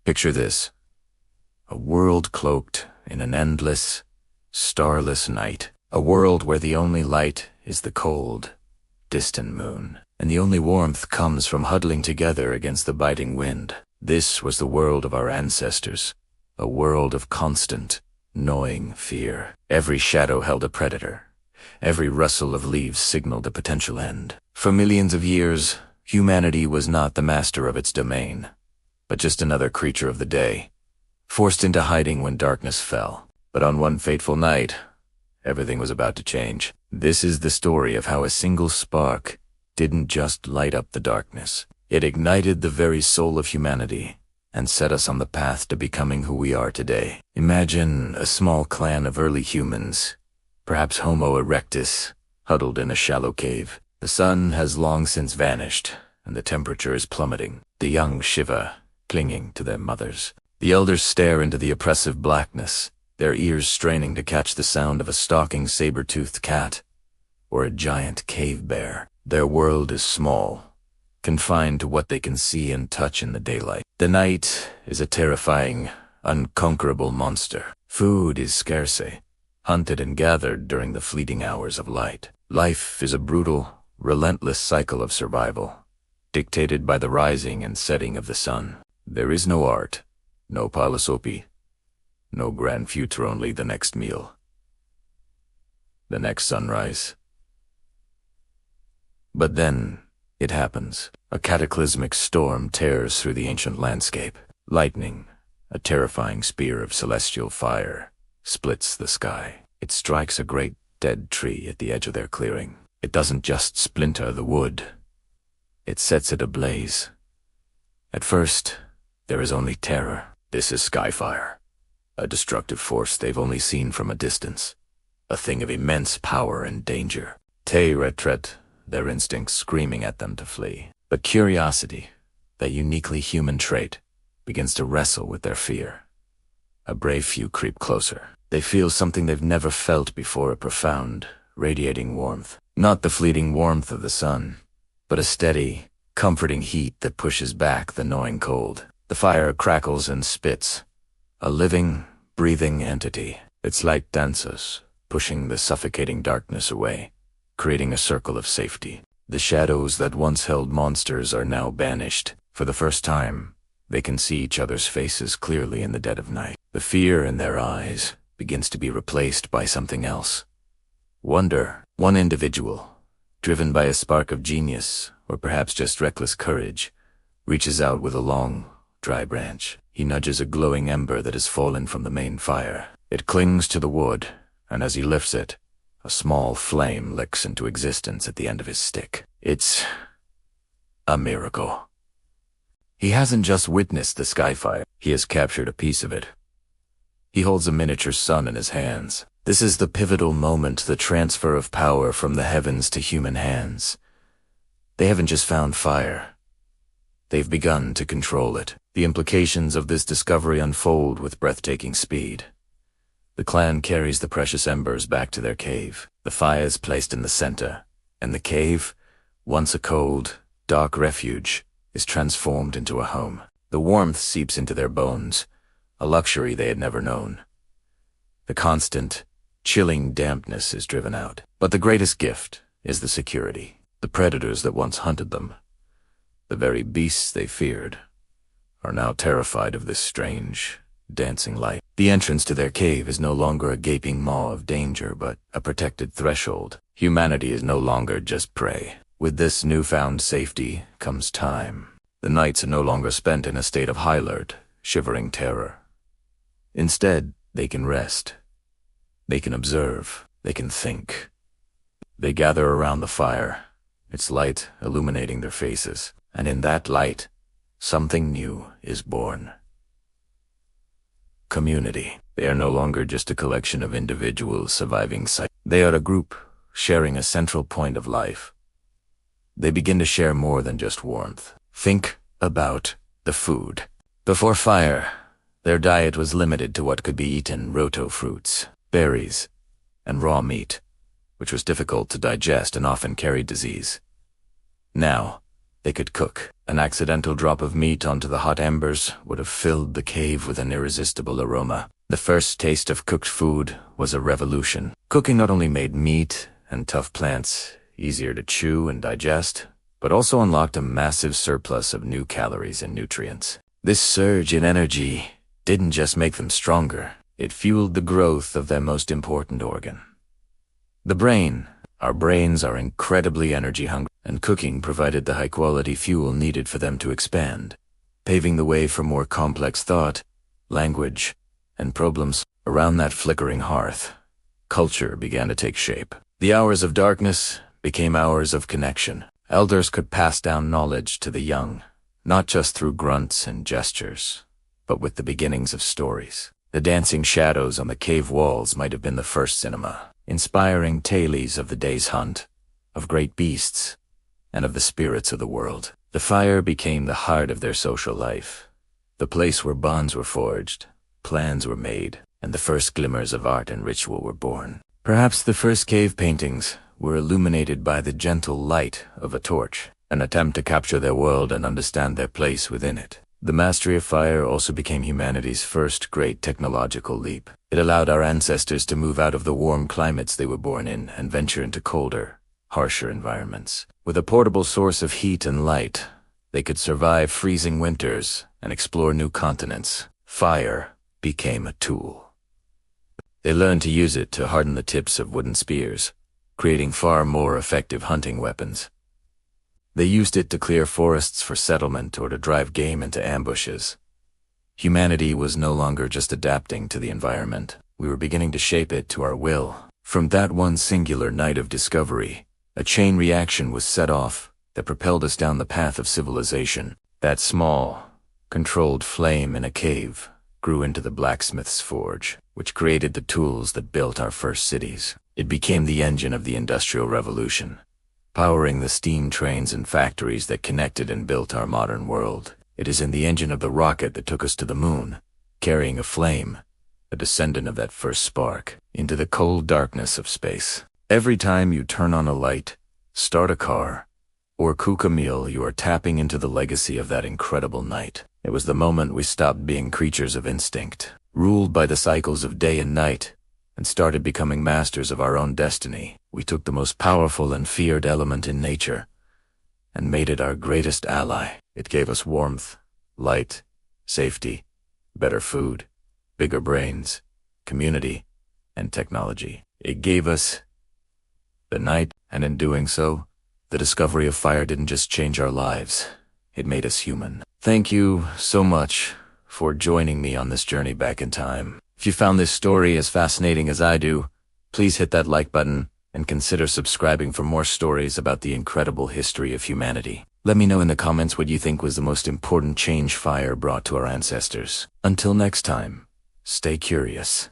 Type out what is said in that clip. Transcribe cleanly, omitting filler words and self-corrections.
Picture this: a world cloaked in an endless, starless night. A world where the only light is the cold, distant moon, and the only warmth comes from huddling together against the biting wind. This was the world of our ancestors, a world of constant, gnawing fear. Every shadow held a predator. Every rustle of leaves signaled a potential end. For millions of years, humanity was not the master of its domain, but just another creature of the day, forced into hiding when darkness fell. But on one fateful night, everything was about to change. This is the story of how a single spark didn't just light up the darkness. It ignited the very soul of humanity and set us on the path to becoming who we are today. Imagine a small clan of early humans, perhaps Homo erectus, huddled in a shallow cave. The sun has long since vanished, and the temperature is plummeting. The young shiver, clinging to their mothers. The elders stare into the oppressive blackness, their ears straining to catch the sound of a stalking saber-toothed cat or a giant cave bear. Their world is small, confined to what they can see and touch in the daylight. The night is a terrifying, unconquerable monster. Food is scarce, hunted and gathered during the fleeting hours of light. Life is a brutal, relentless cycle of survival, dictated by the rising and setting of the sun. There is no art, no palasopi, no grand future, only the next meal, the next sunrise. But then, it happens. A cataclysmic storm tears through the ancient landscape. Lightning, a terrifying spear of celestial fire, splits the sky. It strikes a great dead tree at the edge of their clearing. It doesn't just splinter the wood, it sets it ablaze. At first, there is only terror. This is skyfire, a destructive force they've only seen from a distance, a thing of immense power and danger. Te retret, their instincts screaming at them to flee. But curiosity, that uniquely human trait, begins to wrestle with their fear. A brave few creep closer. They feel something they've never felt before, a profound, radiating warmth. Not the fleeting warmth of the sun, but a steady, comforting heat that pushes back the gnawing cold. The fire crackles and spits, a living, breathing entity. Its light dances, pushing the suffocating darkness away, creating a circle of safety. The shadows that once held monsters are now banished. For the first time, they can see each other's faces clearly in the dead of night. The fear in their eyes begins to be replaced by something else. Wonder. One individual, driven by a spark of genius, or perhaps just reckless courage, reaches out with a long, dry branch. He nudges a glowing ember that has fallen from the main fire. It clings to the wood, and as he lifts it, a small flame licks into existence at the end of his stick. It's a miracle. He hasn't just witnessed the skyfire, he has captured a piece of it. He holds a miniature sun in his hands. This is the pivotal moment, the transfer of power from the heavens to human hands. They haven't just found fire. They've begun to control it. The implications of this discovery unfold with breathtaking speed. The clan carries the precious embers back to their cave. The fire is placed in the center, and the cave, once a cold, dark refuge, is transformed into a home. The warmth seeps into their bones, a luxury they had never known. The constant, chilling dampness is driven out. But the greatest gift is the security. The predators that once hunted them, the very beasts they feared, are now terrified of this strange, dancing light. The entrance to their cave is no longer a gaping maw of danger, but a protected threshold. Humanity is no longer just prey. With this newfound safety comes time. The nights are no longer spent in a state of high alert, shivering terror. Instead, they can rest. They can observe. They can think. They gather around the fire, its light illuminating their faces. And in that light, something new is born. Community. They are no longer just a collection of individuals surviving sight. They are a group, sharing a central point of life. They begin to share more than just warmth. Think about the food. Before fire, their diet was limited to what could be eaten: roto fruits, berries, and raw meat, which was difficult to digest and often carried disease. Now, They could cook. An accidental drop of meat onto the hot embers would have filled the cave with an irresistible aroma. The first taste of cooked food was a revolution. Cooking not only made meat and tough plants easier to chew and digest, but also unlocked a massive surplus of new calories and nutrients. This surge in energy didn't just make them stronger, it fueled the growth of their most important organ. The brain. Our brains are incredibly energy hungry, and cooking provided the high-quality fuel needed for them to expand, paving the way for more complex thought, language, and problems. Around that flickering hearth, culture began to take shape. The hours of darkness became hours of connection. Elders could pass down knowledge to the young, not just through grunts and gestures, but with the beginnings of stories. The dancing shadows on the cave walls might have been the first cinema, inspiring tales of the day's hunt, of great beasts, and of the spirits of the world. The fire became the heart of their social life, the place where bonds were forged, plans were made, and the first glimmers of art and ritual were born. Perhaps the first cave paintings were illuminated by the gentle light of a torch, an attempt to capture their world and understand their place within it. The mastery of fire also became humanity's first great technological leap. It allowed our ancestors to move out of the warm climates they were born in and venture into colder, harsher environments. With a portable source of heat and light, they could survive freezing winters and explore new continents. Fire became a tool. They learned to use it to harden the tips of wooden spears, creating far more effective hunting weapons. They used it to clear forests for settlement or to drive game into ambushes. Humanity was no longer just adapting to the environment. We were beginning to shape it to our will. From that one singular night of discovery, a chain reaction was set off that propelled us down the path of civilization. That small, controlled flame in a cave grew into the blacksmith's forge, which created the tools that built our first cities. It became the engine of the Industrial Revolution, powering the steam trains and factories that connected and built our modern world. It is in the engine of the rocket that took us to the moon, carrying a flame, a descendant of that first spark, into the cold darkness of space. Every time you turn on a light, start a car, or cook a meal, you are tapping into the legacy of that incredible night. It was the moment we stopped being creatures of instinct, ruled by the cycles of day and night, and started becoming masters of our own destiny. We took the most powerful and feared element in nature and made it our greatest ally. It gave us warmth, light, safety, better food, bigger brains, community, and technology. It gave us the night, and in doing so, the discovery of fire didn't just change our lives, it made us human. Thank you so much for joining me on this journey back in time. If you found this story as fascinating as I do, please hit that like button and consider subscribing for more stories about the incredible history of humanity. Let me know in the comments what you think was the most important change fire brought to our ancestors. Until next time, stay curious.